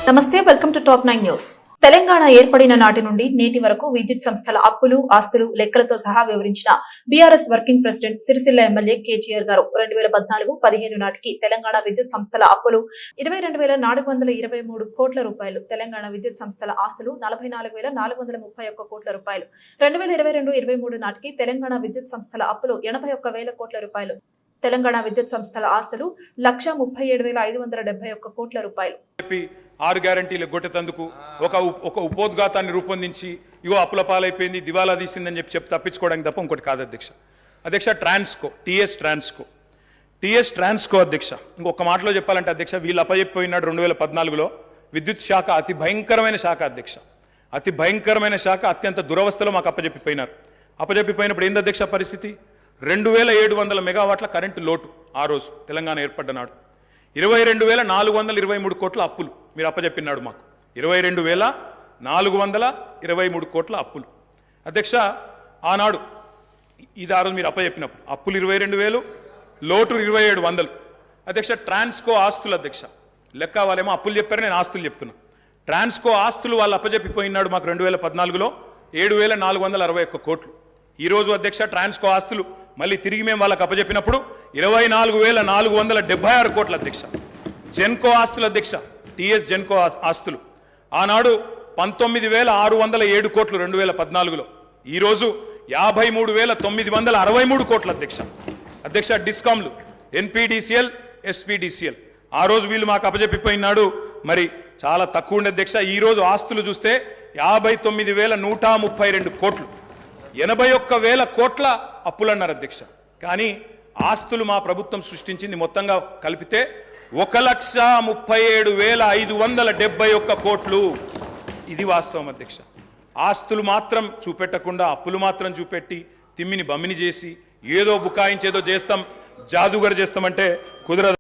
నమస్తే, welcome to top 9 news. Telangana ఏర్పడిన నాటి నుండి నేటి వరకు విద్యుత్ సంస్థల అప్పులు, ఆస్తులు, లెక్కలతో సహా వివరించిన BRS working president Sircilla MLA KTR గారు 2014-15 నాటికి తెలంగాణ విద్యుత్ సంస్థల అప్పులు 22,423 కోట్ల రూపాయలు, తెలంగాణ విద్యుత్ సంస్థల ఆస్తులు 44,431 కోట్ల రూపాయలు, 2022-23 నాటికి తెలంగాణ విద్యుత్ సంస్థల అప్పులు 81,000 కోట్ల రూపాయలు, తెలంగాణ విద్యుత్ సంస్థల ఆస్తులు 1,37,571 కోట్ల రూపాయలు. 6 గ్యారంటీలు గొట్టెతందుకు ఒక ఉపోద్ఘాతాన్ని రూపొందించి ఇగో అప్పుల పాలైపోయింది, దివాలా తీసిందని చెప్పి తప్పించుకోవడానికి తప్ప ఇంకోటి కాదు అధ్యక్ష. టీఎస్ ట్రాన్స్కో అధ్యక్ష, ఇంకొక మాటలో చెప్పాలంటే అధ్యక్ష, వీళ్ళు అప్పచెప్పిపోయినాడు 2014లో విద్యుత్ శాఖ అతి భయంకరమైన శాఖ అధ్యక్ష. అతి భయంకరమైన శాఖ, అత్యంత దురవస్థలో మాకు అప్పచెప్పిపోయినారు. అప్పచెప్పిపోయినప్పుడు ఏంది అధ్యక్ష పరిస్థితి? 2,700 మెగావాట్ల కరెంటు లోటు ఆ రోజు తెలంగాణ ఏర్పడ్డ నాడు. 22,423 కోట్ల అప్పులు మీరు అప్పచెప్పినాడు మాకు. 22,423 కోట్ల అప్పులు అధ్యక్ష. ఆనాడు ఇది ఆ రోజు మీరు అప్పచెప్పినప్పుడు అప్పులు 22,000, లోటు 2,700 అధ్యక్ష. ట్రాన్స్కో ఆస్తులు అధ్యక్ష, లెక్క వాళ్ళేమో అప్పులు చెప్పారు, నేను ఆస్తులు చెప్తున్నా. ట్రాన్స్కో ఆస్తులు వాళ్ళు అప్పచెప్పిపోయినాడు మాకు 2014లో 7,461 కోట్లు. ఈరోజు అధ్యక్ష ట్రాన్స్కో ఆస్తులు మళ్ళీ తిరిగి మేము వాళ్ళకి అప్పచెప్పినప్పుడు 24,476 కోట్ల అధ్యక్ష. జెన్కో ఆస్తులు అధ్యక్ష, టీఎస్ జెన్కో ఆస్తులు ఆనాడు 19,607 కోట్లు 2014లో, ఈరోజు 53,963 కోట్ల అధ్యక్ష. డిస్కామ్లు ఎన్పీడీసీఎల్, ఎస్పీడీసీఎల్ ఆ రోజు వీళ్ళు మాకు అప్పచెప్పిపోయినాడు మరి చాలా తక్కువ ఉండే అధ్యక్ష. ఈరోజు ఆస్తులు చూస్తే 59,132 కోట్లు, 81,000 కోట్ల అప్పులు అన్నారు అధ్యక్ష. కానీ ఆస్తులు మా ప్రభుత్వం సృష్టించింది మొత్తంగా కలిపితే 1,37,571 కోట్లు. ఇది వాస్తవం అధ్యక్ష. ఆస్తులు మాత్రం చూపెట్టకుండా అప్పులు మాత్రం చూపెట్టి తిమ్మిని బమ్మిని చేసి ఏదో బుకాయించేదో చేస్తాం, జాదుగర్ చేస్తామంటే కుదరదు.